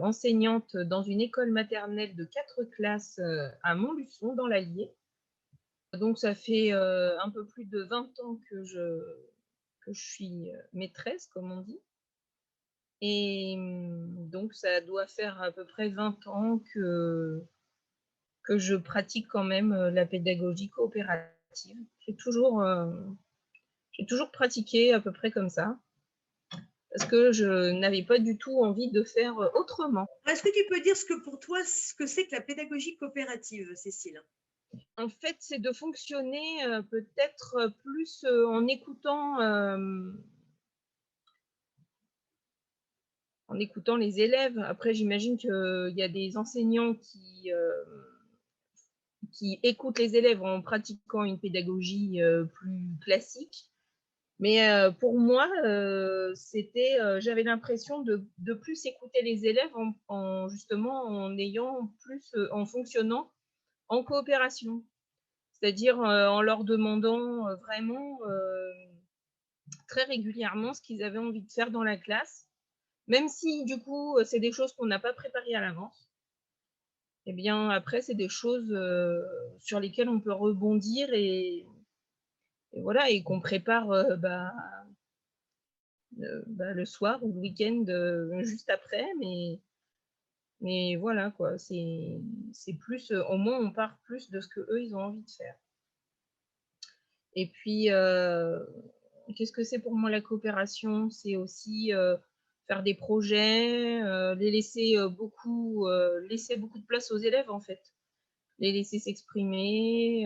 enseignante dans une école maternelle de 4 classes à Montluçon, dans l'Allier. Donc, ça fait un peu plus de 20 ans que je suis maîtresse, comme on dit. Et donc, ça doit faire à peu près 20 ans que je pratique quand même la pédagogie coopérative. J'ai toujours pratiqué à peu près comme ça, parce que je n'avais pas du tout envie de faire autrement. Est-ce que tu peux dire pour toi, ce que c'est que la pédagogie coopérative, Cécile? En fait, c'est de fonctionner peut-être plus en écoutant les élèves. Après, j'imagine qu'il y a des enseignants qui écoutent les élèves en pratiquant une pédagogie plus classique. Mais pour moi, j'avais l'impression de plus écouter les élèves justement en fonctionnant en coopération. C'est-à-dire en leur demandant vraiment très régulièrement ce qu'ils avaient envie de faire dans la classe, même si du coup c'est des choses qu'on n'a pas préparées à l'avance. Eh bien après c'est des choses sur lesquelles on peut rebondir et voilà, et qu'on prépare le soir ou le week-end juste après, mais voilà quoi, c'est plus au moins on part plus de ce que eux ils ont envie de faire. Et puis qu'est-ce que c'est pour moi la coopération? C'est aussi faire des projets, laisser beaucoup de place aux élèves en fait, les laisser s'exprimer,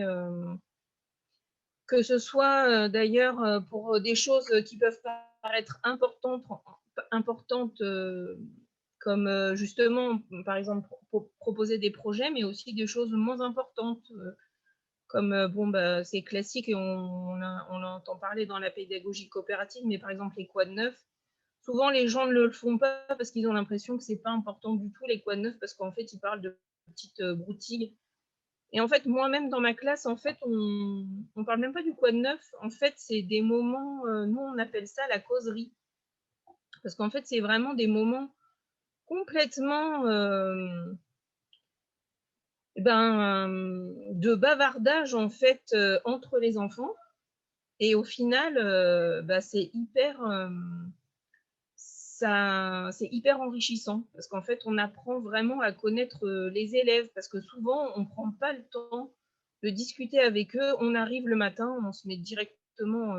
que ce soit d'ailleurs pour des choses qui peuvent paraître importantes comme justement par exemple proposer des projets, mais aussi des choses moins importantes comme c'est classique et on entend parler dans la pédagogie coopérative, mais par exemple les quads neufs, souvent les gens ne le font pas parce qu'ils ont l'impression que c'est pas important du tout les quads neufs, parce qu'en fait ils parlent de petites broutilles. Et en fait moi-même dans ma classe, en fait on parle même pas du quad neuf, en fait c'est des moments, nous on appelle ça la causerie, parce qu'en fait c'est vraiment des moments complètement de bavardage en fait entre les enfants. Et au final, c'est hyper enrichissant parce qu'en fait, on apprend vraiment à connaître les élèves, parce que souvent, on ne prend pas le temps de discuter avec eux. On arrive le matin, on se met directement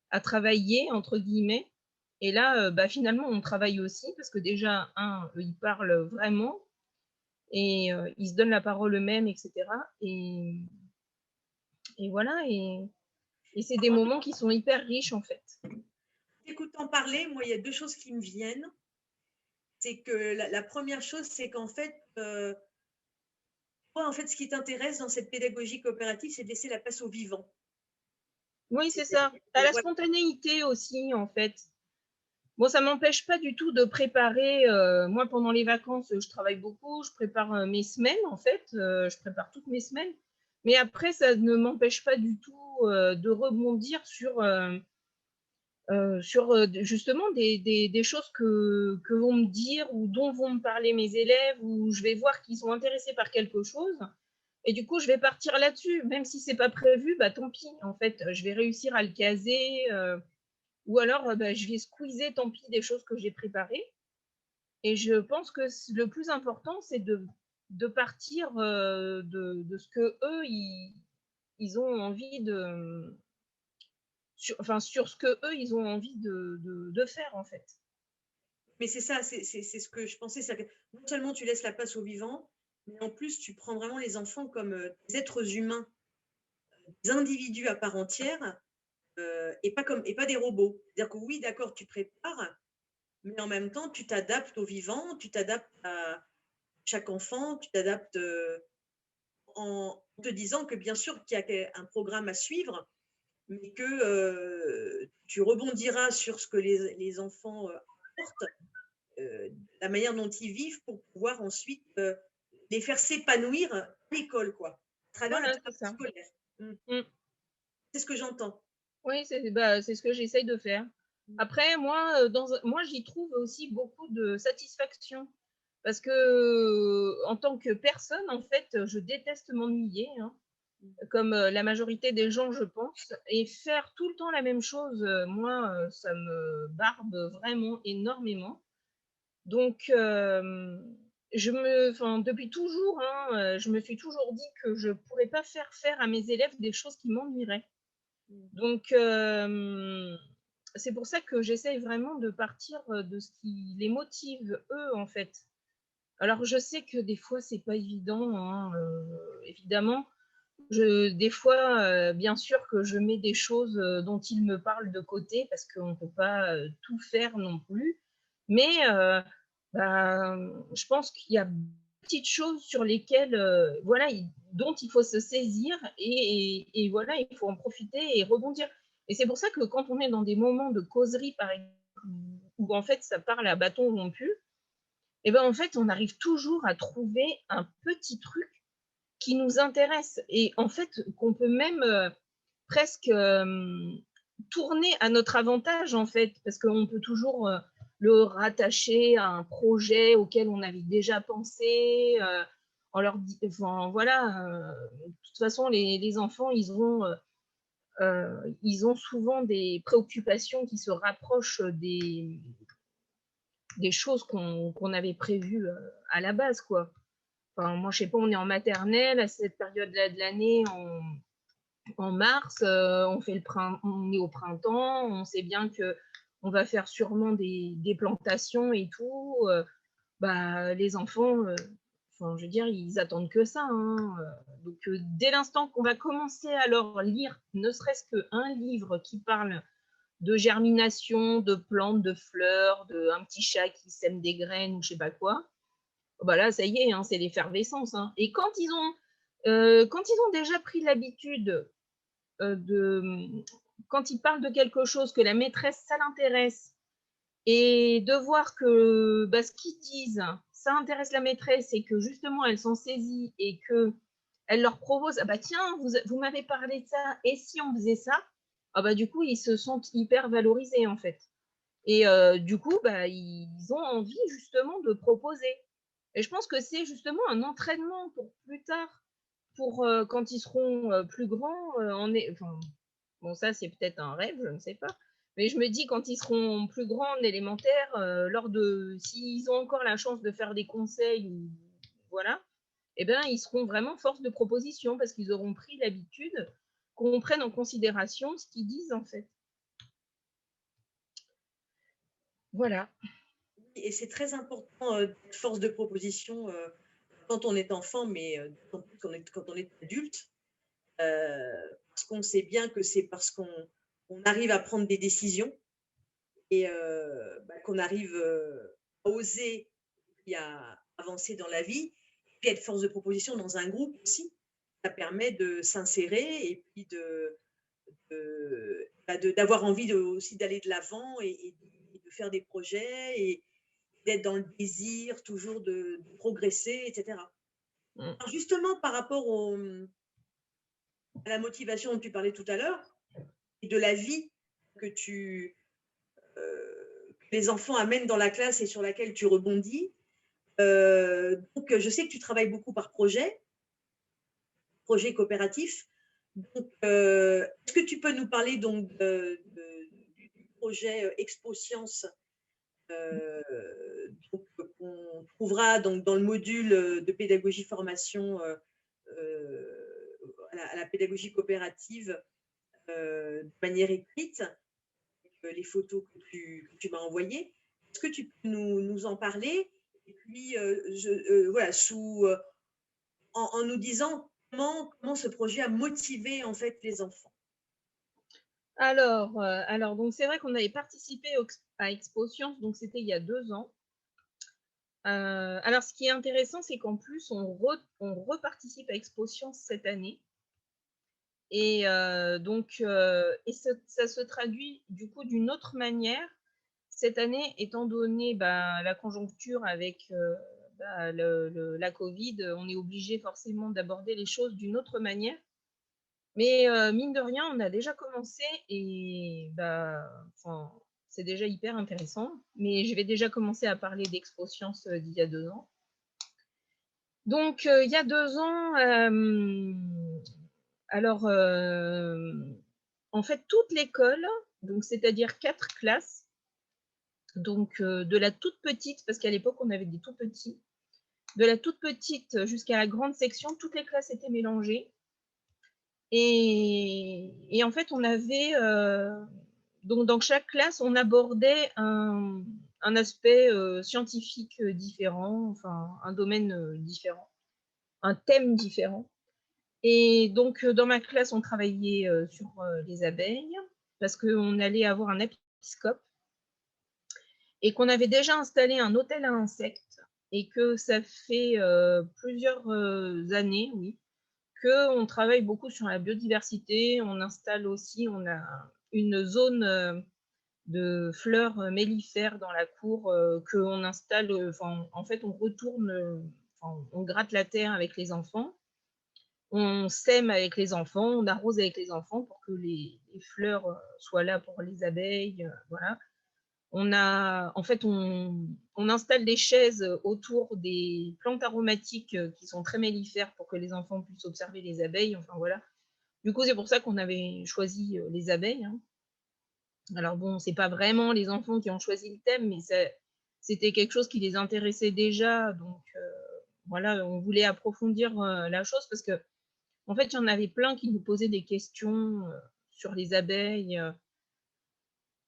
à travailler, entre guillemets. Et là, finalement, on travaille aussi parce que déjà, ils parlent vraiment et ils se donnent la parole eux-mêmes, etc. Et voilà, et c'est des moments qui sont hyper riches, en fait. T'écoutant parler, moi, il y a deux choses qui me viennent. C'est que la première chose, c'est qu'en fait, toi, en fait, ce qui t'intéresse dans cette pédagogie coopérative, c'est de laisser la place au vivant. Oui, c'est ça. À la spontanéité aussi, en fait. Bon, ça m'empêche pas du tout de préparer. Moi, pendant les vacances, je travaille beaucoup. Je prépare mes semaines, en fait. Je prépare toutes mes semaines. Mais après, ça ne m'empêche pas du tout de rebondir sur justement des choses que vont me dire ou dont vont me parler mes élèves, ou je vais voir qu'ils sont intéressés par quelque chose. Et du coup, je vais partir là-dessus. Même si c'est pas prévu, tant pis. En fait, je vais réussir à le caser. Ou alors, je vais squeezer, tant pis, des choses que j'ai préparées. Et je pense que le plus important, c'est de partir de ce que eux, ils ont envie de... sur ce que eux, ils ont envie de faire, en fait. Mais c'est ça, c'est ce que je pensais. Que non seulement tu laisses la place aux vivants, mais en plus, tu prends vraiment les enfants comme des êtres humains, des individus à part entière, et pas des robots. C'est-à-dire que oui, d'accord, tu prépares, mais en même temps, tu t'adaptes aux vivants, tu t'adaptes à chaque enfant, tu t'adaptes en te disant que bien sûr qu'il y a un programme à suivre, mais que tu rebondiras sur ce que les enfants apportent, la manière dont ils vivent, pour pouvoir ensuite les faire s'épanouir à l'école, quoi, à travers le Voilà, c'est travail ça. scolaire. Mm. C'est ce que j'entends. Oui, c'est ce que j'essaye de faire. Après, moi, moi, j'y trouve aussi beaucoup de satisfaction. parce que en tant que personne, en fait, je déteste m'ennuyer, hein, comme la majorité des gens, je pense. Et faire tout le temps la même chose, moi, ça me barbe vraiment énormément. Donc, depuis toujours, hein, je me suis toujours dit que je ne pourrais pas faire à mes élèves des choses qui m'ennuieraient. Donc, c'est pour ça que j'essaye vraiment de partir de ce qui les motive, eux, en fait. Alors, je sais que des fois, c'est pas évident, hein, évidemment. Des fois, bien sûr que je mets des choses dont ils me parlent de côté parce qu'on ne peut pas tout faire non plus. Mais bah, je pense qu'il y a des petites choses sur lesquelles, voilà, dont il faut se saisir et voilà, il faut en profiter et rebondir. Et c'est pour ça que quand on est dans des moments de causerie, par exemple, où en fait ça parle à bâton rompu, et ben en fait on arrive toujours à trouver un petit truc qui nous intéresse et en fait qu'on peut même presque tourner à notre avantage en fait, parce qu'on peut toujours le rattacher à un projet auquel on avait déjà pensé. Enfin, voilà, de toute façon, les enfants, ils ont souvent des préoccupations qui se rapprochent des choses qu'on avait prévues à la base, quoi. Enfin, moi, je sais pas, on est en maternelle à cette période-là de l'année, en mars, on est au printemps, on sait bien que on va faire sûrement des plantations et tout. Bah, les enfants, enfin, je veux dire, ils attendent que ça, hein. Donc, dès l'instant qu'on va commencer à leur lire, ne serait-ce qu'un livre qui parle de germination, de plantes, de fleurs, un petit chat qui sème des graines ou je sais pas quoi, bah là, ça y est, hein, c'est l'effervescence, hein. Et quand ils ont déjà pris l'habitude quand ils parlent de quelque chose, que la maîtresse, ça l'intéresse, et de voir que bah, ce qu'ils disent, ça intéresse la maîtresse et que justement elle s'en saisit et que elle leur propose, ah bah tiens, vous m'avez parlé de ça, et si on faisait ça, ah bah du coup ils se sentent hyper valorisés en fait. Et du coup, bah, ils ont envie justement de proposer. Et je pense que c'est justement un entraînement pour plus tard, pour quand ils seront plus grands. Enfin, bon, ça c'est peut-être un rêve, je ne sais pas. Mais je me dis, quand ils seront plus grands en élémentaire, s'ils ont encore la chance de faire des conseils, voilà, eh ben, ils seront vraiment force de proposition parce qu'ils auront pris l'habitude qu'on prenne en considération ce qu'ils disent en fait. Voilà. Et c'est très important d'être force de proposition quand on est enfant, mais quand on est adulte, parce qu'on sait bien que c'est parce qu'on arrive à prendre des décisions et bah, qu'on arrive à oser et à avancer dans la vie, et puis être force de proposition dans un groupe aussi. Ça permet de s'insérer et puis d'avoir envie aussi d'aller de l'avant et de faire des projets et d'être dans le désir toujours de progresser, etc. Mm. Alors justement, par rapport à la motivation dont tu parlais tout à l'heure et de la vie que que les enfants amènent dans la classe et sur laquelle tu rebondis, donc je sais que tu travailles beaucoup par projet coopératif. Donc, est-ce que tu peux nous parler donc du projet Expo Science qu'on trouvera donc dans le module de pédagogie formation à la pédagogie coopérative de manière écrite, les photos que tu m'as envoyées. Est-ce que tu peux nous en parler? Et puis, voilà, en nous disant comment ce projet a motivé en fait les enfants. Alors donc c'est vrai qu'on avait participé à Expo Science, donc c'était il y a 2 ans. Alors ce qui est intéressant, c'est qu'en plus on reparticipe à Expo Science cette année. Et ça se traduit du coup d'une autre manière cette année, étant donné bah, la conjoncture avec bah, la Covid, on est obligé forcément d'aborder les choses d'une autre manière. Mais mine de rien, on a déjà commencé et bah, c'est déjà hyper intéressant. Mais je vais déjà commencer à parler d'Expo Science d'il y a 2 ans. Donc, il y a 2 ans, alors, en fait, toute l'école, donc c'est-à-dire 4 classes, donc de la toute petite, parce qu'à l'époque, on avait des tout petits, de la toute petite jusqu'à la grande section, toutes les classes étaient mélangées. Et en fait, on avait, donc dans chaque classe, on abordait un aspect scientifique différent, enfin un domaine différent, un thème différent. Et donc, dans ma classe, on travaillait sur les abeilles, parce qu'on allait avoir un apiscope, et qu'on avait déjà installé un hôtel à insectes, et que ça fait plusieurs années, oui, qu'on travaille beaucoup sur la biodiversité. On installe aussi, on a une zone de fleurs mellifères dans la cour qu'on installe, en fait, on retourne, on gratte la terre avec les enfants, on sème avec les enfants, on arrose avec les enfants pour que les fleurs soient là pour les abeilles, voilà. En fait, on installe des chaises autour des plantes aromatiques qui sont très mellifères pour que les enfants puissent observer les abeilles, enfin voilà. Du coup, c'est pour ça qu'on avait choisi les abeilles, hein. Alors bon, c'est pas vraiment les enfants qui ont choisi le thème, mais c'était quelque chose qui les intéressait déjà, donc voilà, on voulait approfondir la chose parce que en fait, il y en avait plein qui nous posaient des questions sur les abeilles.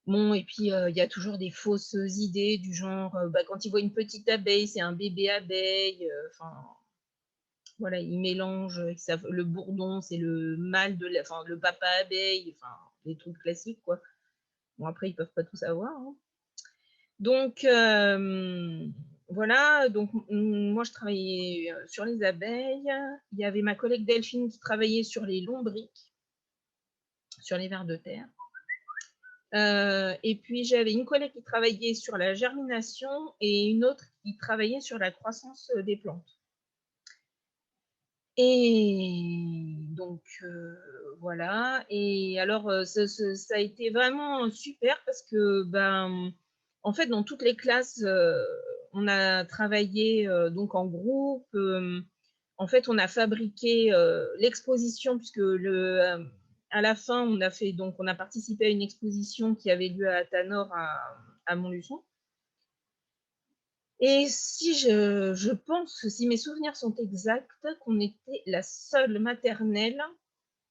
Bon, et puis il y a toujours des fausses idées du genre, quand ils voient une petite abeille, c'est un bébé abeille. Enfin, voilà, ils mélangent, le bourdon, c'est le mâle enfin, le papa abeille, enfin, des trucs classiques, quoi. Bon, après, ils peuvent pas tout savoir, hein. Donc, voilà, donc moi, je travaillais sur les abeilles. Il y avait ma collègue Delphine qui travaillait sur les lombrics, sur les vers de terre. Et puis, j'avais une collègue qui travaillait sur la germination et une autre qui travaillait sur la croissance des plantes. Et donc, voilà. Et alors, ça a été vraiment super parce que, en fait, dans toutes les classes, on a travaillé donc en groupe. En fait, on a fabriqué l'exposition puisque à la fin, on a participé à une exposition qui avait lieu à Tanor à Montluçon. Et si je pense, si mes souvenirs sont exacts, qu'on était la seule maternelle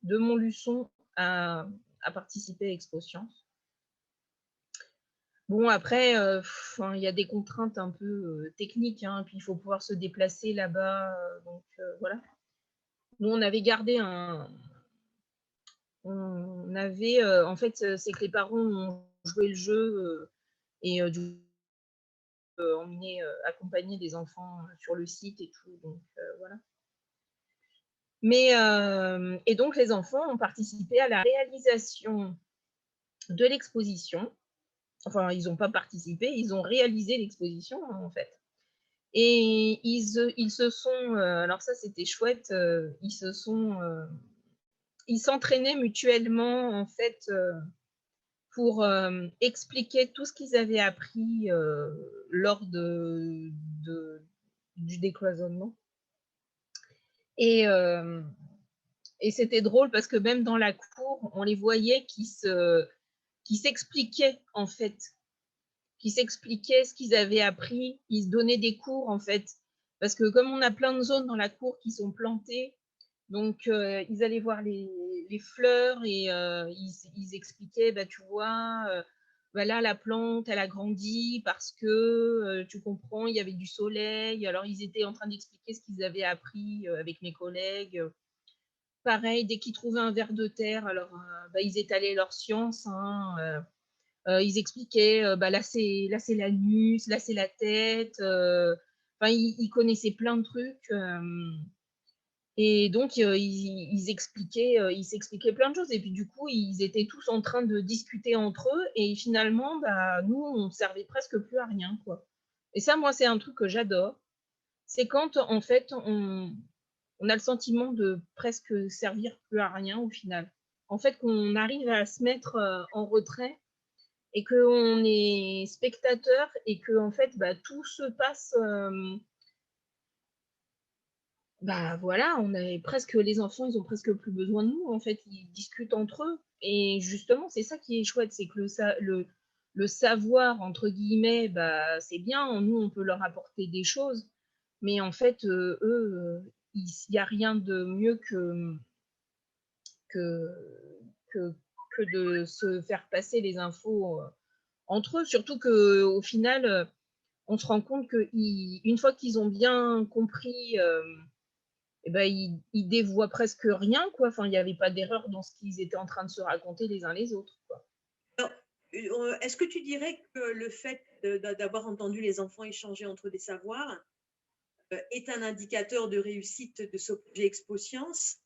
de Montluçon à participer à Expo Science. Bon, après, il y a des contraintes un peu techniques, hein, puis il faut pouvoir se déplacer là-bas, donc voilà. Nous, on avait gardé on avait, en fait, c'est que les parents ont joué le jeu et du emmener, accompagner des enfants sur le site et tout, donc voilà. Mais, et donc les enfants ont participé à la réalisation de l'exposition. Enfin, ils n'ont pas participé, ils ont réalisé l'exposition, en fait. Et ils se sont, alors ça c'était chouette, ils s'entraînaient mutuellement, en fait, pour expliquer tout ce qu'ils avaient appris lors du décloisonnement. Et, et c'était drôle parce que même dans la cour, on les voyait qui s'expliquaient, en fait, qui s'expliquaient ce qu'ils avaient appris, ils se donnaient des cours, en fait. Parce que comme on a plein de zones dans la cour qui sont plantées, donc ils allaient voir les fleurs et ils expliquaient, tu vois, là, la plante, elle a grandi parce que, tu comprends, il y avait du soleil. Alors, ils étaient en train d'expliquer ce qu'ils avaient appris avec mes collègues. Pareil, dès qu'ils trouvaient un ver de terre, alors ils étalaient leur science, hein, ils expliquaient, là c'est l'anus, là c'est la tête. Enfin, ils connaissaient plein de trucs. Et donc, ils s'expliquaient plein de choses. Et puis, du coup, ils étaient tous en train de discuter entre eux. Et finalement, nous, on ne servait presque plus à rien, quoi. Et ça, moi, c'est un truc que j'adore. C'est quand, en fait, on a le sentiment de presque servir plus à rien au final. En fait, qu'on arrive à se mettre en retrait et qu'on est spectateur et que, en fait, tout se passe Bah voilà, on avait presque les enfants, ils ont presque plus besoin de nous, en fait, ils discutent entre eux. Et justement, c'est ça qui est chouette, c'est que le savoir, entre guillemets, bah, c'est bien, nous, on peut leur apporter des choses, mais en fait, eux, il n'y a rien de mieux que, que, que de se faire passer les infos entre eux, surtout qu'au final, on se rend compte qu'une fois qu'ils ont bien compris eh ben, ils dévoient presque rien, quoi. Enfin, il n'y avait pas d'erreur dans ce qu'ils étaient en train de se raconter les uns les autres, quoi. Alors, est-ce que tu dirais que le fait d'avoir entendu les enfants échanger entre des savoirs est un indicateur de réussite de ce projet Expo Science?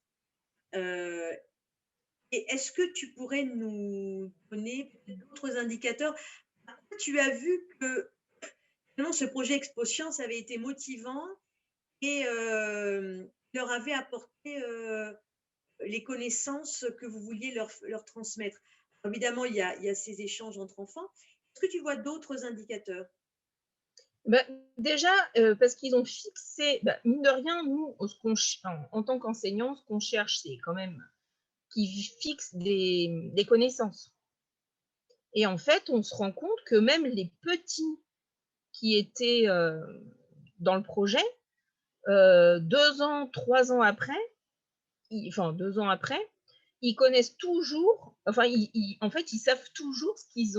Et est-ce que tu pourrais nous donner d'autres indicateurs? Tu as vu que finalement, ce projet Expo Science avait été motivant et leur avait apporté les connaissances que vous vouliez leur transmettre. Alors, évidemment, il y a ces échanges entre enfants. Est-ce que tu vois d'autres indicateurs? Bah, déjà, parce qu'ils ont fixé, bah, mine de rien, nous, en tant qu'enseignants, ce qu'on cherche, c'est quand même qu'ils fixent des connaissances. Et en fait, on se rend compte que même les petits qui étaient dans le projet, 2 ans, 3 ans après, enfin 2 ans après, ils connaissent toujours, enfin, en fait, ils savent toujours ce qu'ils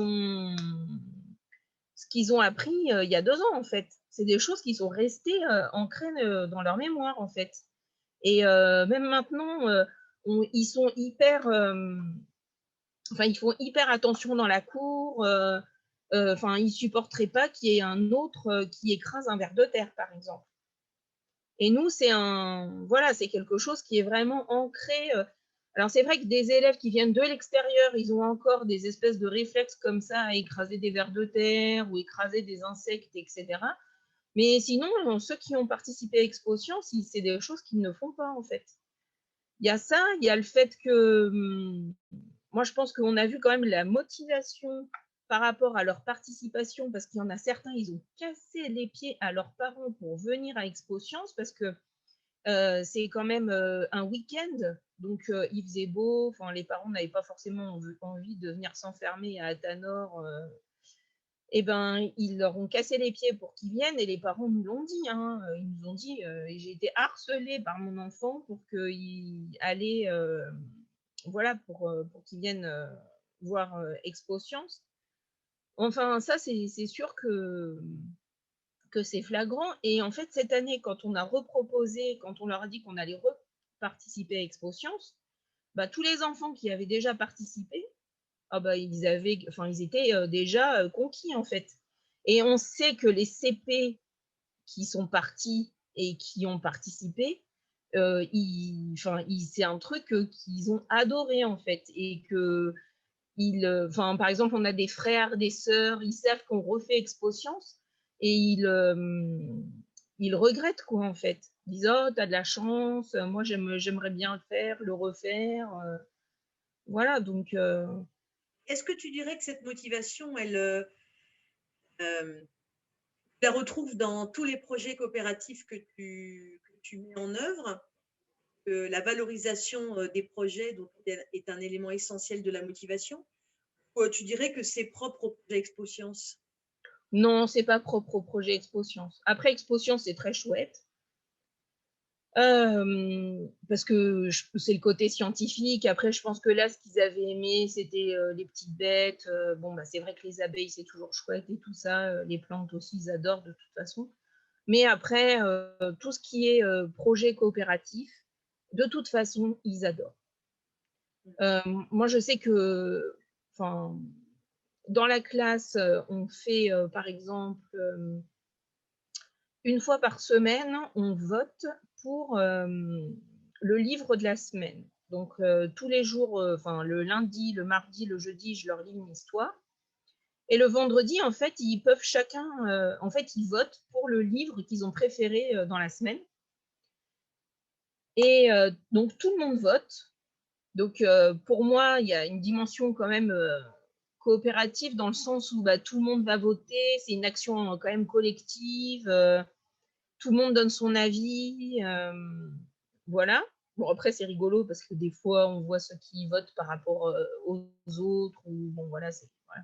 ont appris il y a 2 ans, en fait. C'est des choses qui sont restées ancrées dans leur mémoire, en fait. Et même maintenant, ils sont hyper, enfin, ils font hyper attention dans la cour. Enfin, ils supporteraient pas qu'il y ait un autre qui écrase un verre de terre, par exemple. Et nous, voilà, c'est quelque chose qui est vraiment ancré. Alors, c'est vrai que des élèves qui viennent de l'extérieur, ils ont encore des espèces de réflexes comme ça à écraser des vers de terre ou écraser des insectes, etc. Mais sinon, ceux qui ont participé à Expo Science, c'est des choses qu'ils ne font pas, en fait. Il y a ça, il y a le fait que, moi, je pense qu'on a vu quand même la motivation par rapport à leur participation, parce qu'il y en a certains, ils ont cassé les pieds à leurs parents pour venir à Expo Science, parce que c'est quand même un week-end, donc il faisait beau, enfin, les parents n'avaient pas forcément envie de venir s'enfermer à Athanor. Et ben, ils leur ont cassé les pieds pour qu'ils viennent, et les parents nous l'ont dit, hein, ils nous ont dit, j'ai été harcelée par mon enfant pour qu'il allait, voilà, pour qu'ils viennent voir Expo Science. Enfin, ça, c'est sûr que c'est flagrant. Et en fait, cette année, quand on a reproposé, quand on leur a dit qu'on allait participer à Expo Science, bah, tous les enfants qui avaient déjà participé, ah bah, ils étaient déjà conquis, en fait. Et on sait que les CP qui sont partis et qui ont participé, c'est un truc qu'ils ont adoré, en fait. Et que, par exemple, on a des frères, des sœurs, ils savent qu'on refait Expo Science et ils regrettent, quoi, en fait. Ils disent, oh, t'as de la chance, moi j'aimerais bien le faire, le refaire. Voilà, donc. Est-ce que tu dirais que cette motivation, tu la retrouves dans tous les projets coopératifs que tu mets en œuvre? La valorisation des projets donc, est un élément essentiel de la motivation? Ou tu dirais que c'est propre au projet Expo Science? Non, c'est pas propre au projet Expo Science. Après, Expo Science, c'est très chouette. Parce que c'est le côté scientifique. Après, je pense que là, ce qu'ils avaient aimé, c'était les petites bêtes. Bon, bah, c'est vrai que les abeilles, c'est toujours chouette et tout ça. Les plantes aussi, ils adorent de toute façon. Mais après, tout ce qui est projet coopératif, de toute façon, ils adorent. Moi, je sais que, enfin, dans la classe, on fait, par exemple, une fois par semaine, on vote pour le livre de la semaine. Donc, tous les jours, le lundi, le mardi, le jeudi, je leur lis une histoire. Et le vendredi, en fait, ils peuvent chacun, en fait, ils votent pour le livre qu'ils ont préféré dans la semaine. Et donc, tout le monde vote. Donc, pour moi, il y a une dimension quand même coopérative dans le sens où bah, tout le monde va voter. C'est une action quand même collective. Tout le monde donne son avis. voilà. Bon, après, c'est rigolo parce que des fois, on voit ceux qui votent par rapport aux autres, ou bon, voilà, voilà.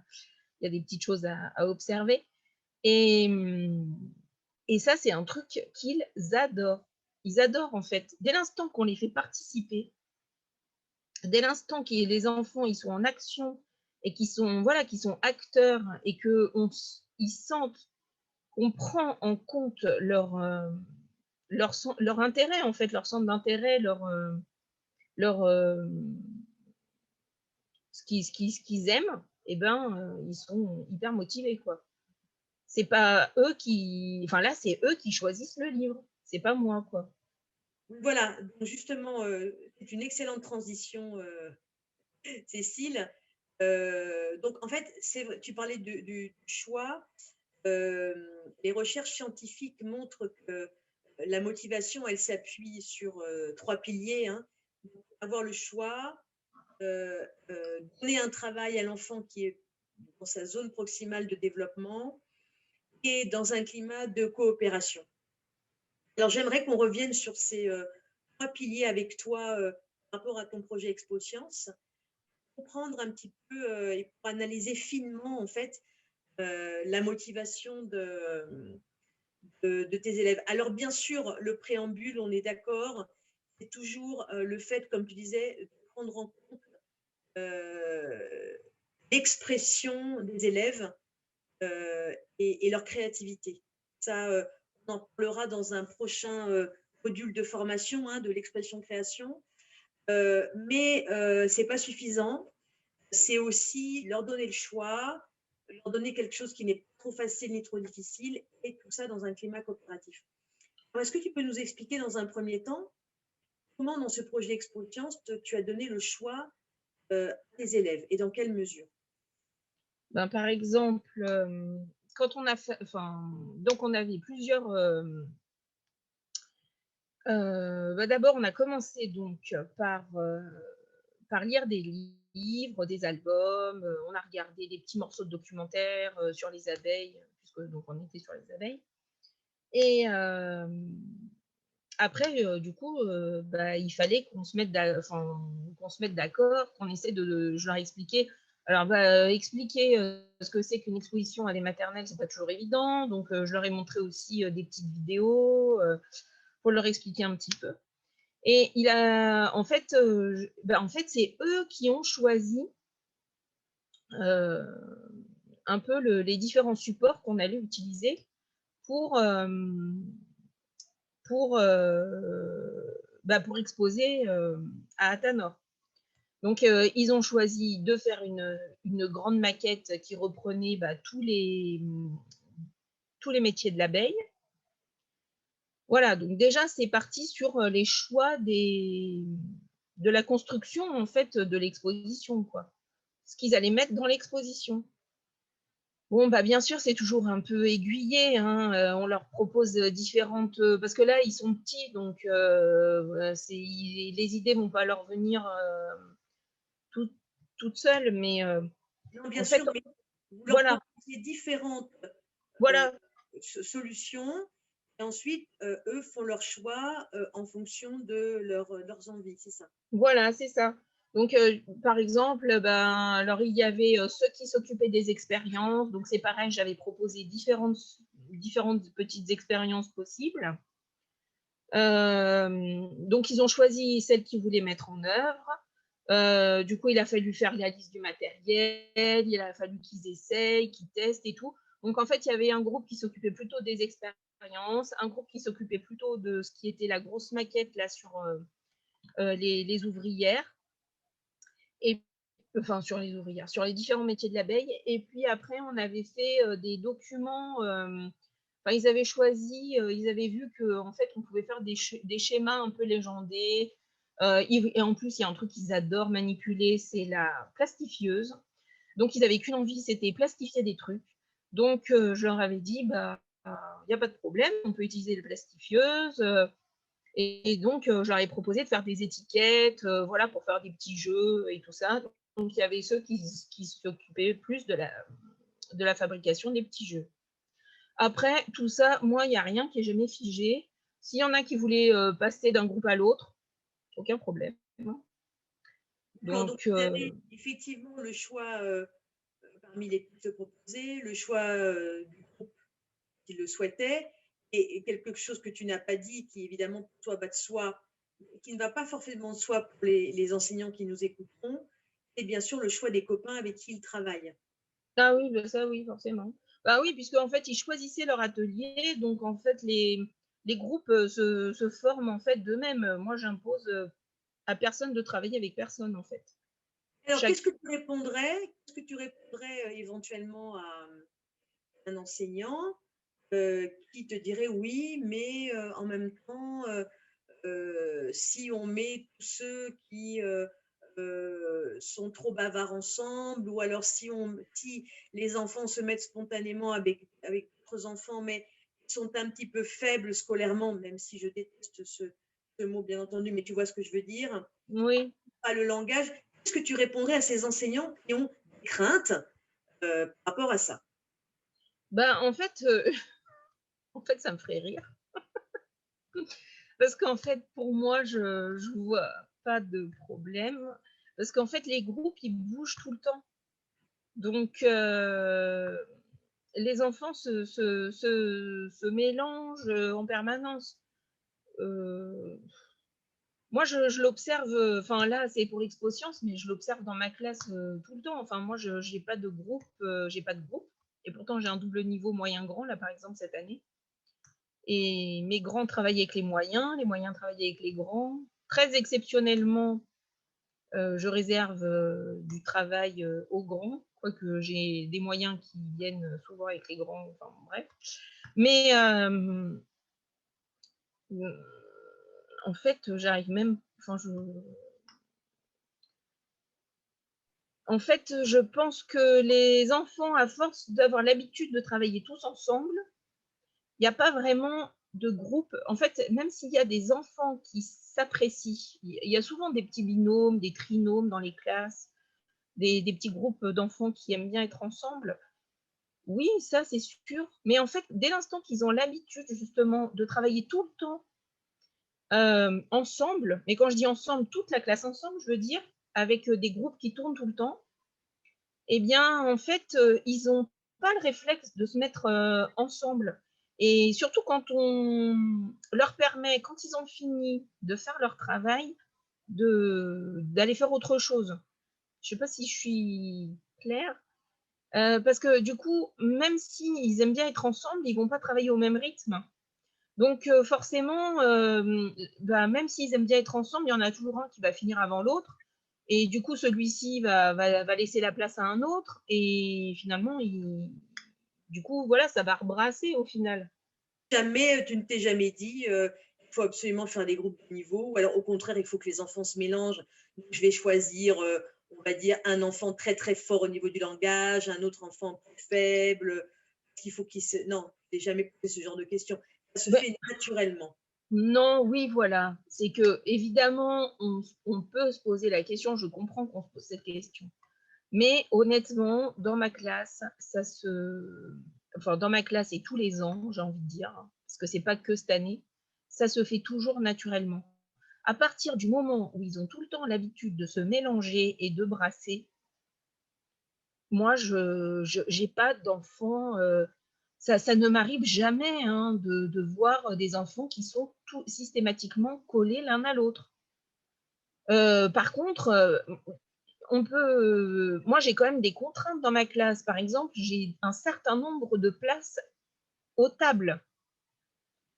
Il y a des petites choses à observer. Et, et ça, c'est un truc qu'ils adorent. Ils adorent, en fait. Dès l'instant qu'on les fait participer, dès l'instant que les enfants ils sont en action et qu'ils sont, voilà, qu'ils sont acteurs et qu'ils sentent qu'on prend en compte leur intérêt, en fait, leur centre d'intérêt, leur ce qu'ils aiment, et ben, ils sont hyper motivés, quoi. C'est pas eux qui, enfin là, c'est eux qui choisissent le livre, c'est pas moi, quoi. Voilà, donc justement, c'est une excellente transition, Cécile. Donc en fait, tu parlais du choix. Les recherches scientifiques montrent que la motivation, elle s'appuie sur 3 piliers, hein. Avoir le choix, donner un travail à l'enfant qui est dans sa zone proximale de développement et dans un climat de coopération. Alors j'aimerais qu'on revienne sur ces 3 piliers avec toi par rapport à ton projet Expo Science, comprendre un petit peu et pour analyser finement en fait la motivation de tes élèves. Alors bien sûr, le préambule, on est d'accord, c'est toujours le fait, comme tu disais, de prendre en compte l'expression des élèves et leur créativité. Ça, on en parlera dans un prochain module de formation hein, de l'expression-création. Mais ce n'est pas suffisant. C'est aussi leur donner le choix, leur donner quelque chose qui n'est pas trop facile ni trop difficile, et tout ça dans un climat coopératif. Est-ce que tu peux nous expliquer dans un premier temps comment dans ce projet Expo Science tu as donné le choix à tes élèves et dans quelle mesure? Ben, par exemple, quand on a fait, enfin, donc on avait plusieurs. Bah, d'abord, on a commencé donc par lire des livres, des albums. On a regardé des petits morceaux de documentaires sur les abeilles, puisque donc on était sur les abeilles. Et après, du coup, bah, il fallait qu'on se mette d'accord, qu'on essaie je leur expliquer. Alors, bah, expliquer ce que c'est qu'une exposition à des maternelles, c'est pas toujours évident. Donc, je leur ai montré aussi des petites vidéos pour leur expliquer un petit peu. Et en fait, c'est eux qui ont choisi euh, un peu les différents supports qu'on allait utiliser pour, euh, pour, pour exposer à Athanor. Donc, ils ont choisi de faire une grande maquette qui reprenait tous les métiers de l'abeille. Voilà, donc déjà, c'est parti sur les choix de la construction, en fait, de l'exposition, quoi. Ce qu'ils allaient mettre dans l'exposition. Bon, bah, bien sûr, c'est toujours un peu aiguillé, hein, on leur propose différentes, parce que là, ils sont petits, donc les idées vont pas leur venir toutes seules, mais Non, bien en fait, sûr, mais vous leur voilà, proposez différentes euh, voilà, solutions et ensuite, eux font leur choix en fonction de leurs envies, c'est ça? voilà, c'est ça. Donc, par exemple, ben, alors il y avait ceux qui s'occupaient des expériences. Donc, c'est pareil, j'avais proposé différentes petites expériences possibles. Donc, ils ont choisi celles qu'ils voulaient mettre en œuvre. Du coup, il a fallu faire la liste du matériel, il a fallu qu'ils essayent, qu'ils testent et tout. Donc, en fait, il y avait un groupe qui s'occupait plutôt des expériences, un groupe qui s'occupait plutôt de ce qui était la grosse maquette là sur les ouvrières, et enfin sur les ouvrières, sur les différents métiers de l'abeille. Et puis après, on avait fait des documents. Enfin, ils avaient choisi, ils avaient vu que en fait, on pouvait faire des schémas un peu légendés. Et en plus, il y a un truc qu'ils adorent manipuler, c'est la plastifieuse. Donc, ils n'avaient qu'une envie, c'était plastifier des trucs. Donc, je leur avais dit, bah, il n'y a pas de problème, on peut utiliser la plastifieuse. Et donc, je leur ai proposé de faire des étiquettes, voilà, pour faire des petits jeux et tout ça. Donc, il y avait ceux qui s'occupaient plus de la fabrication des petits jeux. Après, tout ça, moi, il n'y a rien qui est jamais figé. S'il y en a qui voulaient passer d'un groupe à l'autre, aucun problème. D'accord, donc Donc, vous avez effectivement le choix parmi les pistes proposées, le choix du groupe qui le souhaitait, et quelque chose que tu n'as pas dit, qui évidemment pour toi va de soi, qui ne va pas forcément de soi pour les enseignants qui nous écouteront, et bien sûr le choix des copains avec qui ils travaillent. ah oui, bah ça oui, forcément. Bah oui, puisque en fait, ils choisissaient leur atelier, donc en fait, les groupes se forment en fait d'eux-mêmes. Moi, j'impose à personne de travailler avec personne, en fait. Alors, Chaque... qu'est-ce que tu répondrais éventuellement à un enseignant qui te dirait oui, mais en même temps, si on met tous ceux qui sont trop bavards ensemble, ou alors si les enfants se mettent spontanément avec d'autres enfants, mais sont un petit peu faibles scolairement, même si je déteste ce mot, bien entendu, mais tu vois ce que je veux dire, Oui, pas le langage. Qu'est-ce que tu répondrais à ces enseignants qui ont des craintes par rapport à ça? bah en fait, en fait, ça me ferait rire. Parce qu'en fait, pour moi, je vois pas de problème. Parce qu'en fait, les groupes, ils bougent tout le temps. Donc, les enfants se mélangent en permanence. Euh, Moi, je l'observe, enfin là, c'est pour Expo Science, mais je l'observe dans ma classe tout le temps. Enfin, moi, je j'ai pas de groupe, j'ai pas de groupe. Et pourtant, j'ai un double niveau moyen-grand, là, par exemple, cette année. Et mes grands travaillent avec les moyens travaillent avec les grands. Très exceptionnellement, je réserve du travail aux grands, quoique j'ai des moyens qui viennent souvent avec les grands, enfin bref. Mais en fait, j'arrive même, enfin, en fait, je pense que les enfants, à force d'avoir l'habitude de travailler tous ensemble, il n'y a pas vraiment de groupe. En fait, même s'il y a des enfants qui s'apprécient, il y a souvent des petits binômes, des trinômes dans les classes, des petits groupes d'enfants qui aiment bien être ensemble. Oui, ça c'est sûr. Mais en fait, dès l'instant qu'ils ont l'habitude justement de travailler tout le temps ensemble, mais quand je dis ensemble, toute la classe ensemble, je veux dire, avec des groupes qui tournent tout le temps, eh bien, en fait, ils n'ont pas le réflexe de se mettre ensemble. Et surtout quand on leur permet, quand ils ont fini de faire leur travail, d'aller faire autre chose. Je ne sais pas si je suis claire. Parce que du coup, même s'ils aiment bien être ensemble, ils ne vont pas travailler au même rythme. Donc forcément, bah, même s'ils aiment bien être ensemble, il y en a toujours un qui va finir avant l'autre. Et du coup, celui-ci va laisser la place à un autre. Et finalement, du coup, voilà, ça va rebrasser au final. Jamais, tu ne t'es jamais dit, il faut absolument faire des groupes de niveau, ou alors au contraire, il faut que les enfants se mélangent. Donc, je vais choisir, on va dire, un enfant très très fort au niveau du langage, un autre enfant plus faible. Il faut qu'il se... Non, je n'ai jamais posé ce genre de questions. Ça se Ben, fait naturellement. non, oui, voilà. C'est que évidemment, on peut se poser la question. Je comprends qu'on se pose cette question. Mais honnêtement, dans ma classe, enfin, dans ma classe et tous les ans, j'ai envie de dire, hein, parce que c'est pas que cette année, ça se fait toujours naturellement. À partir du moment où ils ont tout le temps l'habitude de se mélanger et de brasser, moi, je j'ai pas d'enfants, ça ne m'arrive jamais hein, de voir des enfants qui sont tout, systématiquement collés l'un à l'autre. Par contre, moi, j'ai quand même des contraintes dans ma classe. Par exemple, j'ai un certain nombre de places aux tables.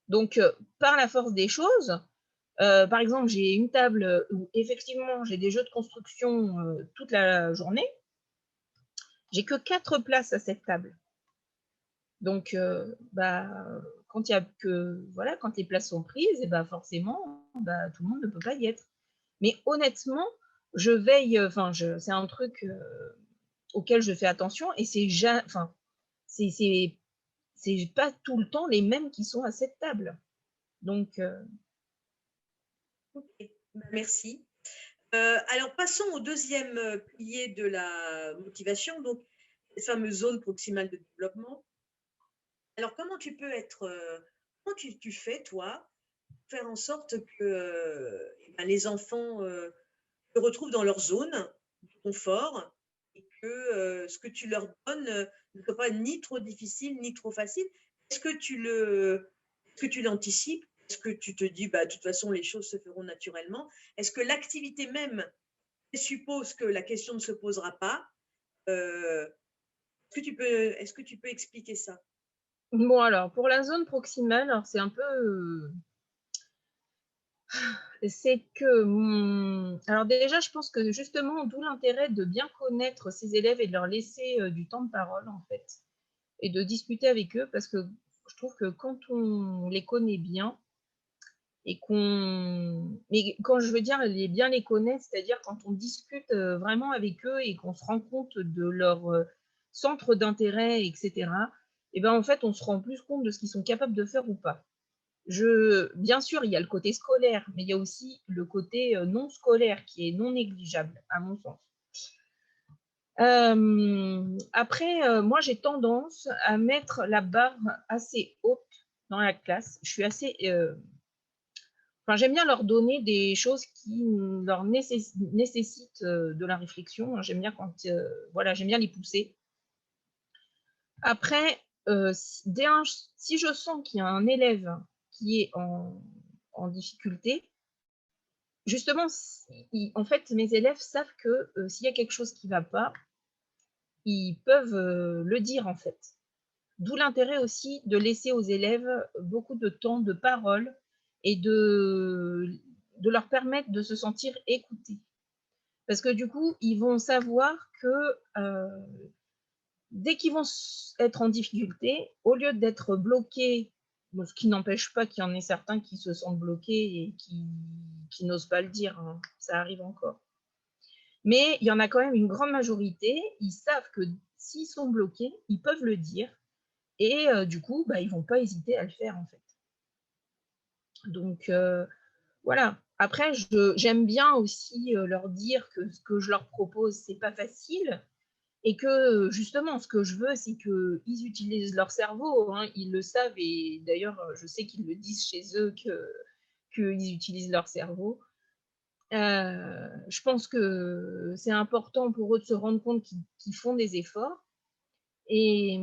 Donc, par la force des choses, par exemple, j'ai une table où effectivement j'ai des jeux de construction toute la journée. J'ai que 4 places à cette table. Donc, bah, quand il y a que voilà, quand les places sont prises, et bah forcément, bah, tout le monde ne peut pas y être. Mais honnêtement, je veille, enfin, c'est un truc auquel je fais attention et enfin, c'est pas tout le temps les mêmes qui sont à cette table. Donc, Ok, bah, merci. Alors, passons au deuxième pilier de la motivation, donc les fameuses zones proximales de développement. Alors, comment tu peux être, comment tu fais, toi, faire en sorte que eh ben, les enfants se retrouvent dans leur zone de confort et que ce que tu leur donnes ne soit pas ni trop difficile ni trop facile. Est-ce que est-ce que tu l'anticipes? Est-ce que tu te dis, bah, de toute façon, les choses se feront naturellement? Est-ce que l'activité même suppose que la question ne se posera pas? Euh, est-ce que tu peux expliquer ça? Bon, alors, pour la zone proximale, alors c'est un peu. C'est que. Alors, déjà, je pense que justement, d'où l'intérêt de bien connaître ces élèves et de leur laisser du temps de parole, en fait, et de discuter avec eux, parce que je trouve que quand on les connaît bien, et qu'on. Mais quand je veux dire bien les connaître, c'est-à-dire quand on discute vraiment avec eux et qu'on se rend compte de leur centre d'intérêt, etc., et ben en fait, on se rend plus compte de ce qu'ils sont capables de faire ou pas. Bien sûr, il y a le côté scolaire, mais il y a aussi le côté non scolaire qui est non négligeable, à mon sens. Après, moi, j'ai tendance à mettre la barre assez haute dans la classe. Je suis assez. Enfin, j'aime bien leur donner des choses qui leur nécessitent de la réflexion. J'aime bien voilà, j'aime bien les pousser. Après, si je sens qu'il y a un élève qui est en difficulté, justement, en fait, mes élèves savent que s'il y a quelque chose qui ne va pas, ils peuvent le dire, en fait. D'où l'intérêt aussi de laisser aux élèves beaucoup de temps de parole et de leur permettre de se sentir écoutés. Parce que du coup, ils vont savoir que dès qu'ils vont être en difficulté, au lieu d'être bloqués, ce qui n'empêche pas qu'il y en ait certains qui se sentent bloqués et qui n'osent pas le dire, hein, ça arrive encore. Mais il y en a quand même une grande majorité, ils savent que s'ils sont bloqués, ils peuvent le dire et du coup, bah, ils ne vont pas hésiter à le faire en fait. Donc voilà. Après, j'aime bien aussi leur dire que ce que je leur propose, c'est pas facile et que justement, ce que je veux, c'est qu'ils utilisent leur cerveau. Hein, ils le savent et d'ailleurs, je sais qu'ils le disent chez eux qu'ils utilisent leur cerveau. Je pense que c'est important pour eux de se rendre compte qu'ils font des efforts. Et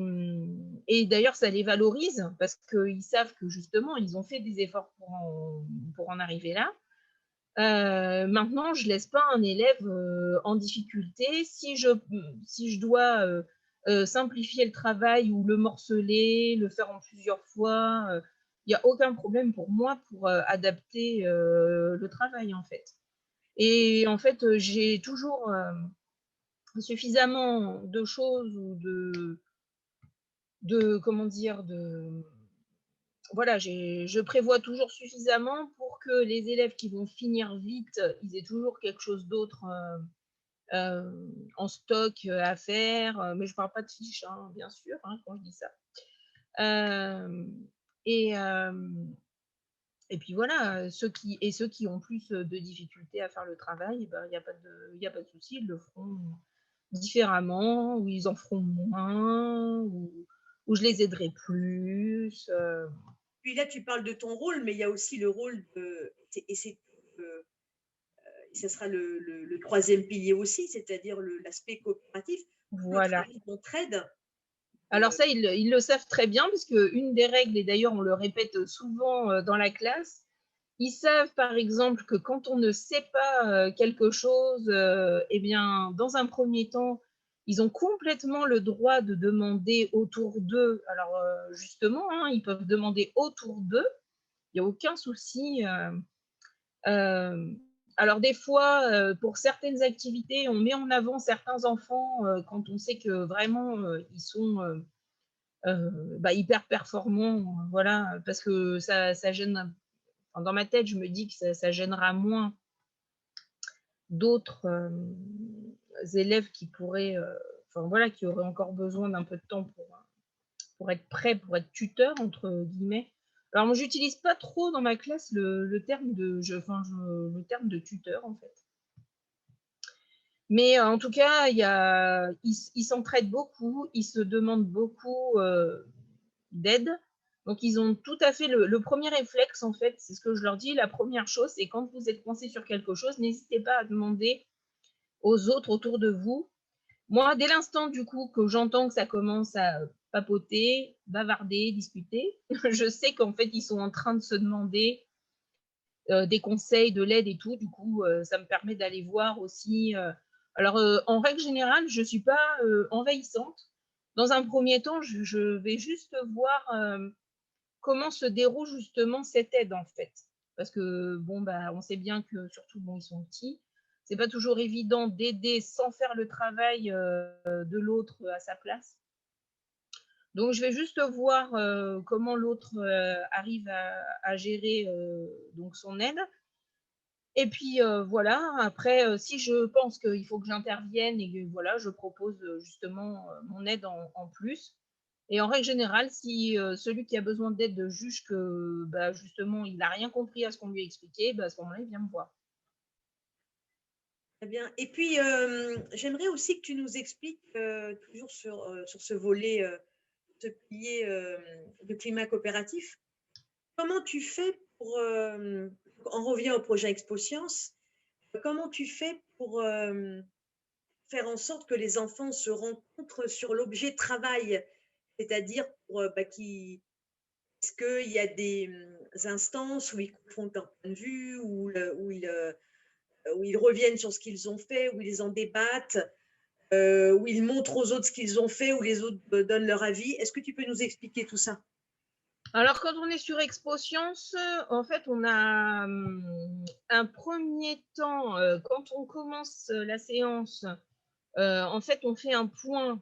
d'ailleurs, ça les valorise parce qu'ils savent que justement, ils ont fait des efforts pour en arriver là. Maintenant, je laisse pas un élève en difficulté. Si je dois simplifier le travail ou le morceler, le faire en plusieurs fois, il n'y a aucun problème pour moi pour adapter le travail en fait. Et en fait, j'ai toujours suffisamment de choses ou comment dire, voilà, je prévois toujours suffisamment pour que les élèves qui vont finir vite, ils aient toujours quelque chose d'autre en stock à faire. Mais je ne parle pas de fiches, hein, bien sûr, hein, quand je dis ça. Et, et puis voilà, ceux qui ont plus de difficultés à faire le travail, il n'y a pas de souci, ils le feront différemment, ou ils en feront moins, ou je les aiderai plus. Puis là, tu parles de ton rôle, mais il y a aussi le rôle et ce sera le troisième pilier aussi, c'est-à-dire l'aspect coopératif, le Voilà. travail d'entraide. Alors ça, ils le savent très bien, parce qu'une des règles, et d'ailleurs on le répète souvent dans la classe, ils savent par exemple que quand on ne sait pas quelque chose, eh bien, dans un premier temps, ils ont complètement le droit de demander autour d'eux. Alors justement, hein, ils peuvent demander autour d'eux, il n'y a aucun souci. Alors des fois, pour certaines activités, on met en avant certains enfants quand on sait que vraiment ils sont hyper performants, voilà, parce que ça gêne. Enfin, dans ma tête, je me dis que ça gênera moins d'autres élèves qui pourraient, enfin voilà, qui auraient encore besoin d'un peu de temps pour être prêts, pour être tuteurs entre guillemets. Alors moi, j'utilise pas trop dans ma classe le terme le terme de tuteur en fait. Mais en tout cas, ils s'entraident beaucoup, ils se demandent beaucoup d'aide. Donc, ils ont tout à fait le premier réflexe, en fait, c'est ce que je leur dis. La première chose, c'est quand vous êtes coincé sur quelque chose, n'hésitez pas à demander aux autres autour de vous. Moi, dès l'instant, du coup, que j'entends que ça commence à papoter, bavarder, discuter, je sais qu'en fait, ils sont en train de se demander des conseils, de l'aide et tout. Du coup, ça me permet d'aller voir aussi. Alors, en règle générale, je ne suis pas envahissante. Dans un premier temps, je vais juste voir comment se déroule justement cette aide, en fait. Parce que, bon, bah, on sait bien que, surtout, bon, ils sont petits, c'est pas toujours évident d'aider sans faire le travail de l'autre à sa place. Donc, je vais juste voir comment l'autre arrive à gérer donc son aide. Et puis voilà, après, si je pense qu'il faut que j'intervienne et que voilà, je propose justement mon aide en plus. Et en règle générale, si celui qui a besoin d'aide juge que bah, justement il n'a rien compris à ce qu'on lui a expliqué, bah, à ce moment-là, il vient me voir. Très bien. Et puis, j'aimerais aussi que tu nous expliques, toujours sur ce volet, ce pilier de climat coopératif, comment tu fais pour, on revient au projet Expo Science, comment tu fais pour faire en sorte que les enfants se rencontrent sur l'objet travail, c'est-à-dire pour est-ce qu'il y a des instances où ils confrontent leur point de vue, où ils reviennent sur ce qu'ils ont fait, où ils en débattent, où ils montrent aux autres ce qu'ils ont fait, où les autres donnent leur avis. Est-ce que tu peux nous expliquer tout ça? Alors, quand on est sur Expo Science, en fait, on a un premier temps, quand on commence la séance, en fait, on fait un point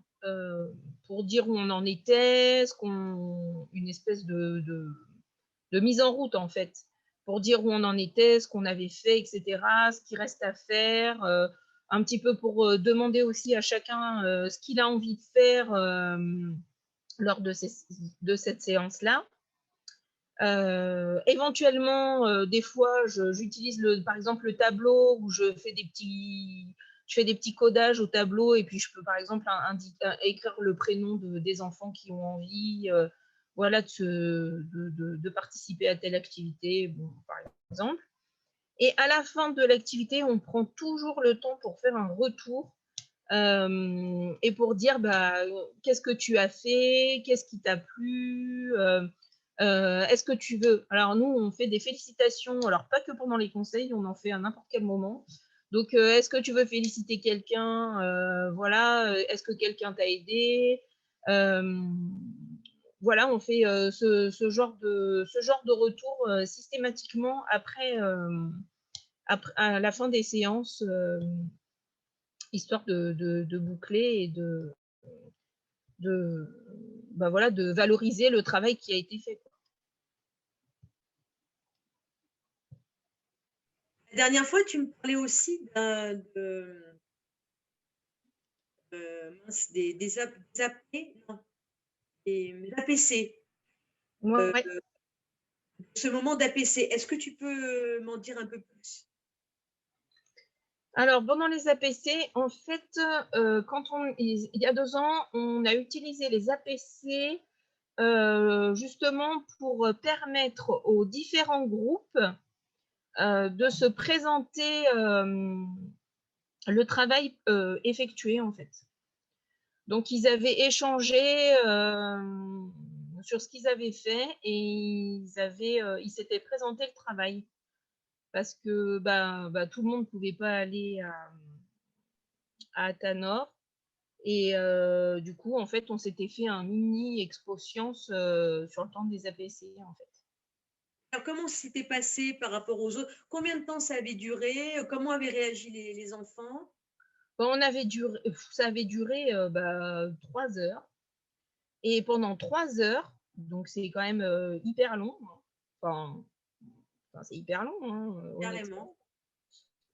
pour dire où on en était, une espèce de mise en route, en fait, pour dire où on en était, ce qu'on avait fait, etc., ce qui reste à faire, un petit peu pour demander aussi à chacun ce qu'il a envie de faire lors de cette séance-là. Éventuellement, des fois, j'utilise par exemple le tableau où je fais des petits codages au tableau et puis je peux par exemple écrire le prénom des enfants qui ont envie voilà, de participer à telle activité, bon, par exemple. Et à la fin de l'activité, on prend toujours le temps pour faire un retour et pour dire bah, qu'est-ce que tu as fait, qu'est-ce qui t'a plu, est-ce que tu veux. Alors nous, on fait des félicitations, alors pas que pendant les conseils, on en fait à n'importe quel moment. Donc, est-ce que tu veux féliciter quelqu'un voilà, est-ce que quelqu'un t'a aidé voilà, on fait ce genre de retour systématiquement après, à la fin des séances, histoire de boucler et de, bah voilà, de valoriser le travail qui a été fait. La dernière fois, tu me parlais aussi des AP, non, des APC, Ouais. ce moment d'APC. Est-ce que tu peux m'en dire un peu plus? Alors, pendant les APC, en fait, il y a 2 ans, on a utilisé les APC justement pour permettre aux différents groupes de se présenter le travail effectué, en fait. Donc, ils avaient échangé sur ce qu'ils avaient fait et ils s'étaient présenté le travail parce que bah, tout le monde ne pouvait pas aller à Tanor. Et du coup, en fait, on s'était fait un mini expo science sur le temps des APC, en fait. Alors, comment s'était passé par rapport aux autres? Combien de temps ça avait duré? Comment avaient réagi les enfants? Bon, ça avait duré 3 heures. Et pendant 3 heures, donc c'est quand même hyper long, hein. Enfin, c'est hyper long, hein, Carrément. honnêtement.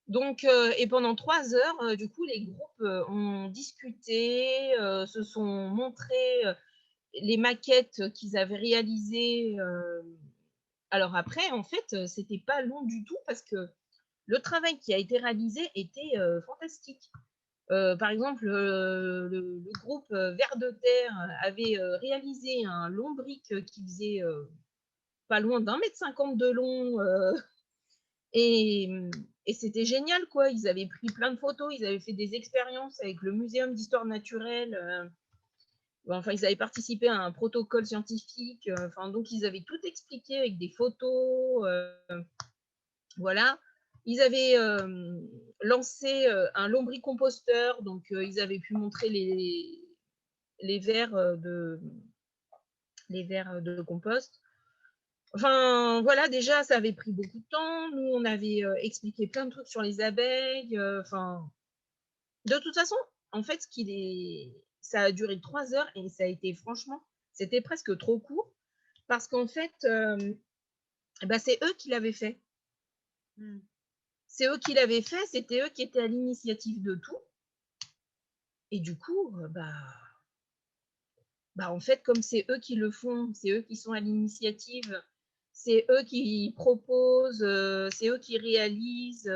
Donc, et pendant 3 heures, du coup, les groupes ont discuté, se sont montrés les maquettes qu'ils avaient réalisées. Alors après, en fait, c'était pas long du tout parce que le travail qui a été réalisé était fantastique. Par exemple, le groupe Vers de Terre avait réalisé un lombric qui faisait pas loin d'1,50 m de long. Et, et c'était génial, quoi. Ils avaient pris plein de photos, ils avaient fait des expériences avec le Muséum d'histoire naturelle. Enfin, ils avaient participé à un protocole scientifique. Enfin, donc, ils avaient tout expliqué avec des photos. Voilà. Ils avaient lancé un lombricomposteur, donc ils avaient pu montrer les vers de compost. Enfin, voilà, déjà, ça avait pris beaucoup de temps. Nous, on avait expliqué plein de trucs sur les abeilles. Enfin, de toute façon, en fait, ça a duré 3 heures et ça a été, franchement, c'était presque trop court parce qu'en fait, bah, c'est eux qui l'avaient fait. C'est eux qui l'avaient fait, c'était eux qui étaient à l'initiative de tout. Et du coup, en fait, comme c'est eux qui le font, c'est eux qui sont à l'initiative, c'est eux qui proposent, c'est eux qui réalisent,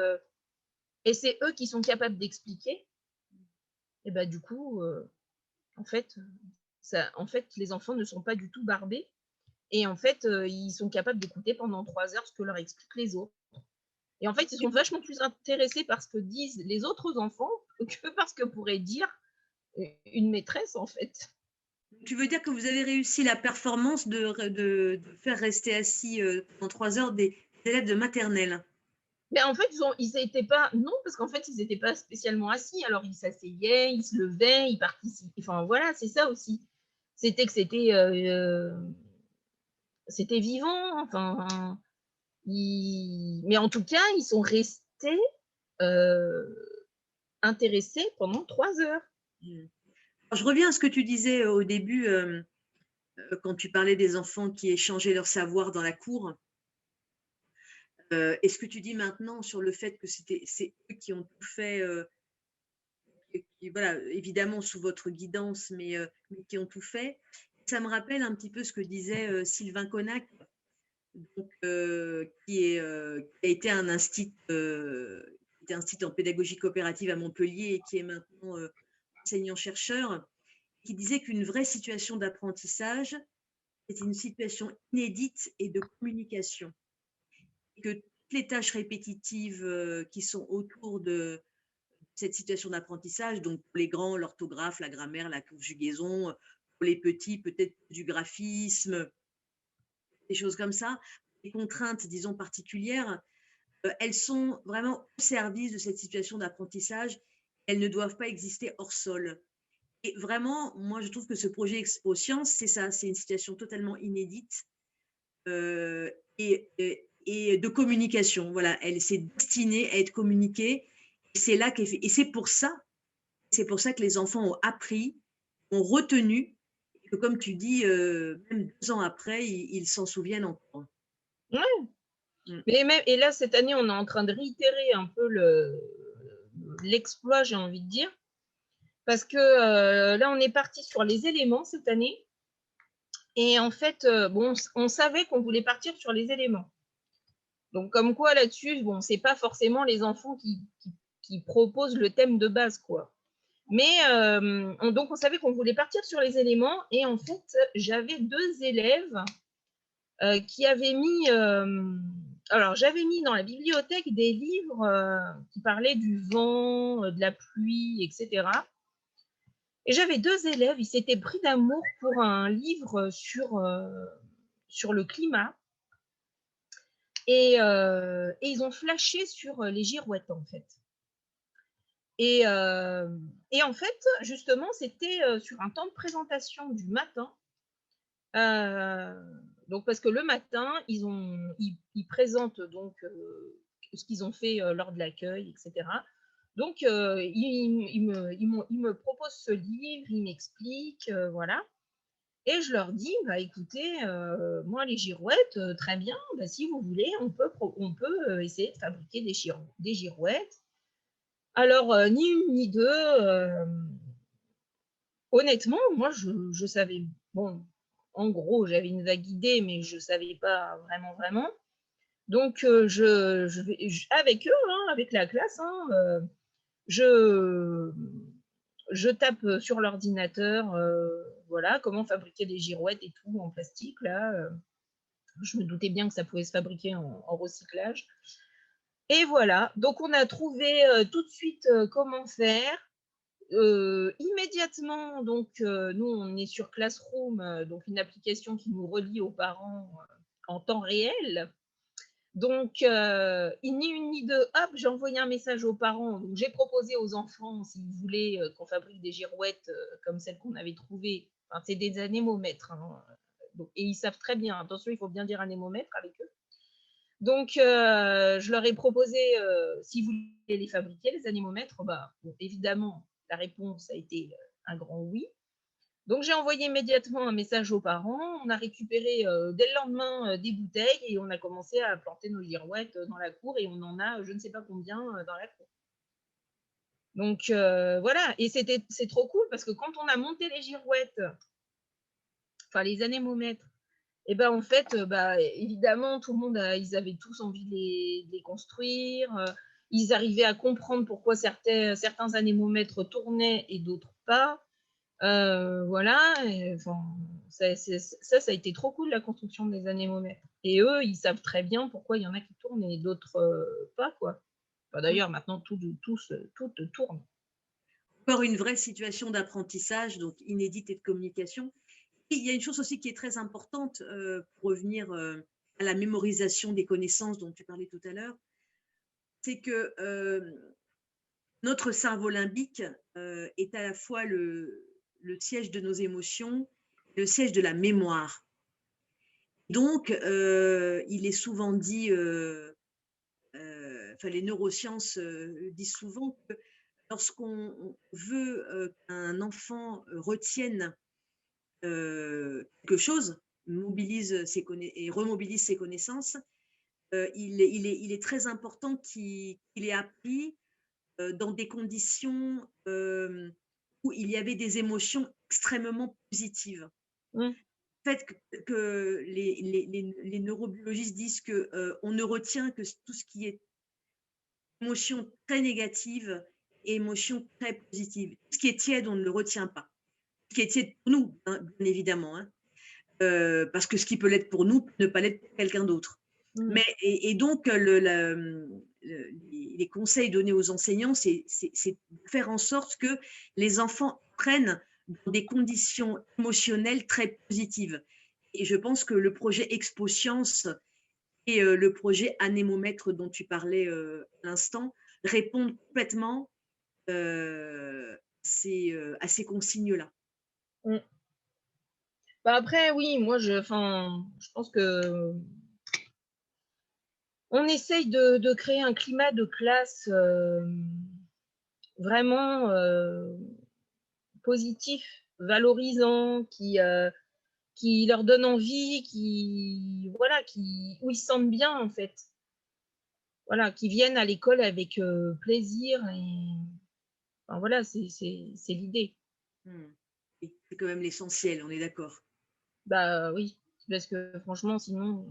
et c'est eux qui sont capables d'expliquer. Et bah, du coup, en fait, les enfants ne sont pas du tout barbés. Et en fait, ils sont capables d'écouter pendant 3 heures ce que leur expliquent les autres. Et en fait, ils sont vachement plus intéressés par ce que disent les autres enfants que par ce que pourrait dire une maîtresse, en fait. Tu veux dire que vous avez réussi la performance de faire rester assis pendant 3 heures des élèves de maternelle? Mais en fait, ils n'étaient pas. Non, parce qu'en fait, ils n'étaient pas spécialement assis. Alors, ils s'asseyaient, ils se levaient, ils participaient. Enfin, voilà, c'est ça aussi. C'était que c'était vivant. Enfin, mais en tout cas, ils sont restés intéressés pendant 3 heures. Alors, je reviens à ce que tu disais au début, quand tu parlais des enfants qui échangeaient leur savoir dans la cour. Et ce que tu dis maintenant sur le fait que c'est eux qui ont tout fait, voilà, évidemment sous votre guidance, mais qui ont tout fait. Ça me rappelle un petit peu ce que disait Sylvain Connac, donc, qui a été un institut en pédagogie coopérative à Montpellier et qui est maintenant enseignant-chercheur, qui disait qu'une vraie situation d'apprentissage, c'est une situation inédite et de communication. Et que toutes les tâches répétitives qui sont autour de cette situation d'apprentissage, donc pour les grands, l'orthographe, la grammaire, la conjugaison, pour les petits, peut-être du graphisme, des choses comme ça, les contraintes, disons, particulières, elles sont vraiment au service de cette situation d'apprentissage. Elles ne doivent pas exister hors sol. Et vraiment, moi, je trouve que ce projet Expo Science, c'est ça, c'est une situation totalement inédite et de communication. Voilà, elle s'est destinée à être communiquée. Et c'est pour ça que les enfants ont appris, ont retenu, et que comme tu dis, même 2 ans après, ils s'en souviennent encore. Ouais. Et là, cette année, on est en train de réitérer un peu l'exploit, j'ai envie de dire. Parce que là, on est parti sur les éléments cette année. Et en fait, on savait qu'on voulait partir sur les éléments. Donc, comme quoi, là-dessus, c'est pas forcément les enfants qui proposent le thème de base, quoi. Mais donc, on savait qu'on voulait partir sur les éléments. Et en fait, j'avais 2 élèves qui avaient mis. Alors, j'avais mis dans la bibliothèque des livres qui parlaient du vent, de la pluie, etc. Et j'avais 2 élèves, ils s'étaient pris d'amour pour un livre sur le climat. Et ils ont flashé sur les girouettes, en fait. Et en fait, justement, c'était sur un temps de présentation du matin. Donc, parce que le matin, ils présentent donc ce qu'ils ont fait lors de l'accueil, etc. Donc, ils me proposent ce livre, ils m'expliquent, voilà. Et je leur dis, écoutez, moi, les girouettes, très bien, si vous voulez, on peut essayer de fabriquer des girouettes. Alors, ni une ni deux, honnêtement, moi, je savais, bon, en gros, j'avais une vague idée, mais je ne savais pas vraiment. Donc, je vais avec eux, hein, avec la classe, hein, je je tape sur l'ordinateur, voilà, comment fabriquer des girouettes et tout en plastique, là. Je me doutais bien que ça pouvait se fabriquer en recyclage. Et voilà, donc on a trouvé tout de suite comment faire. Immédiatement, donc nous, on est sur Classroom, donc une application qui nous relie aux parents en temps réel. Donc, ni une ni deux, hop, j'ai envoyé un message aux parents. Donc, j'ai proposé aux enfants, s'ils voulaient qu'on fabrique des girouettes comme celles qu'on avait trouvées. Enfin, c'est des anémomètres. Hein. Donc, et ils savent très bien. Attention, il faut bien dire anémomètre avec eux. Donc, je leur ai proposé, si vous voulez les fabriquer, les anémomètres, bah, bon, évidemment, la réponse a été un grand oui. Donc, j'ai envoyé immédiatement un message aux parents. On a récupéré dès le lendemain des bouteilles et on a commencé à planter nos girouettes dans la cour et on en a je ne sais pas combien dans la cour. Donc, voilà. Et c'est trop cool parce que quand on a monté les girouettes, enfin les anémomètres, et ben en fait, bah, évidemment, tout le monde, ils avaient tous envie de les construire. Ils arrivaient à comprendre pourquoi certains anémomètres tournaient et d'autres pas. Voilà, et, enfin, ça a été trop cool, la construction des anémomètres. Et eux, ils savent très bien pourquoi il y en a qui tournent et d'autres pas, quoi. Enfin, d'ailleurs, maintenant, tout tourne. Encore une vraie situation d'apprentissage, donc inédite et de communication. Et il y a une chose aussi qui est très importante pour revenir à la mémorisation des connaissances dont tu parlais tout à l'heure, c'est que notre cerveau limbique est à la fois le siège de nos émotions, le siège de la mémoire. Donc, il est souvent dit, les neurosciences disent souvent que lorsqu'on veut qu'un enfant retienne quelque chose, mobilise et remobilise ses connaissances, il est très important qu'il ait appris dans des conditions où il y avait des émotions extrêmement positives. Mmh. Le fait que les neurobiologistes disent qu'on ne retient que tout ce qui est émotion très négative et émotion très positive. Ce qui est tiède, on ne le retient pas. Ce qui est tiède pour nous, hein, bien évidemment, hein, parce que ce qui peut l'être pour nous peut ne pas l'être pour quelqu'un d'autre. Mmh. Mais, et donc, les conseils donnés aux enseignants, c'est de faire en sorte que les enfants prennent dans des conditions émotionnelles très positives. Et je pense que le projet Expo Science et le projet Anémomètre dont tu parlais à l'instant répondent complètement à ces consignes-là. Mmh. Bah après, oui, moi, je pense que on essaye de créer un climat de classe vraiment positif, valorisant, qui leur donne envie, voilà, où ils se sentent bien en fait. Voilà, qui viennent à l'école avec plaisir et enfin, voilà, c'est l'idée. C'est quand même l'essentiel, on est d'accord. Bah oui, parce que franchement, sinon,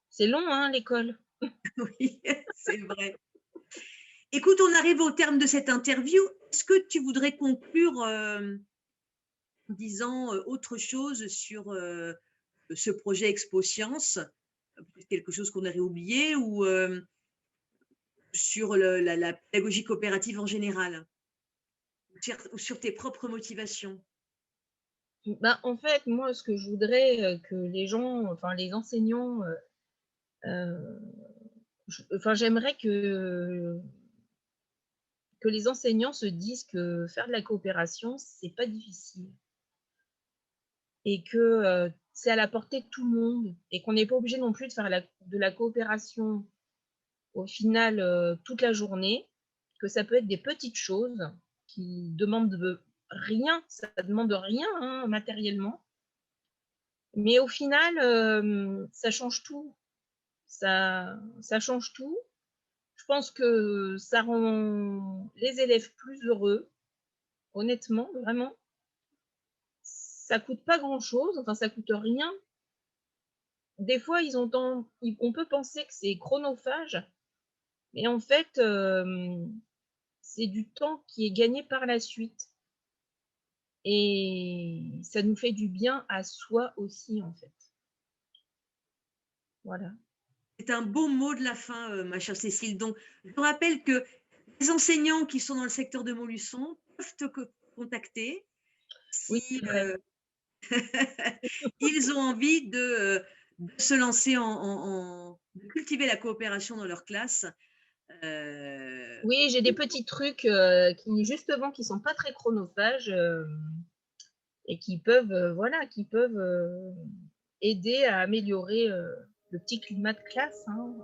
c'est long, hein, l'école. Oui, c'est vrai. Écoute, on arrive au terme de cette interview. Est-ce que tu voudrais conclure en disant autre chose sur ce projet Expo Science, quelque chose qu'on aurait oublié, ou sur la pédagogie coopérative en général, ou sur tes propres motivations? Bah, en fait, moi, ce que je voudrais que les gens, enfin les enseignants, j'aimerais que les enseignants se disent que faire de la coopération, c'est pas difficile et que c'est à la portée de tout le monde et qu'on n'est pas obligé non plus de faire de la coopération au final toute la journée, que ça peut être des petites choses qui demandent rien, ça demande rien hein, matériellement, mais au final, ça change tout. Ça change tout. Je pense que ça rend les élèves plus heureux, honnêtement, vraiment. Ça coûte pas grand-chose, enfin ça coûte rien. Des fois, on peut penser que c'est chronophage, mais en fait, c'est du temps qui est gagné par la suite. Et ça nous fait du bien à soi aussi, en fait. Voilà. C'est un beau mot de la fin, ma chère Cécile. Donc, je rappelle que les enseignants qui sont dans le secteur de Montluçon peuvent te contacter Oui, si c'est vrai. ils ont envie de se lancer de cultiver la coopération dans leur classe. Oui, j'ai des petits trucs qui, justement, qui sont pas très chronophages et qui peuvent, voilà, qui peuvent aider à améliorer le petit climat de classe, hein.